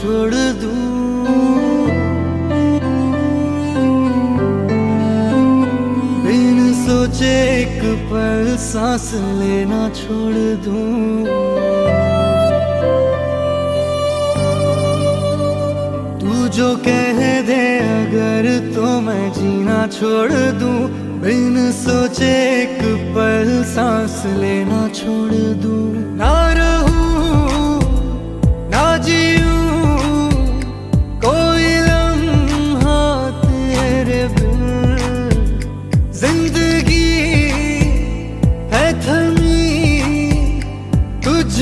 छोड़ दूं। बिन सोचे एक पल सांस लेना छोड़ दूं। तू जो कह दे अगर तो मैं जीना छोड़ दूं। बिन सोचे एक पल सांस लेना छोड़ दूं। ना रहूं ना जीऊं कोई लम्हा तेरे बिन। जिंदगी है थमी तुझ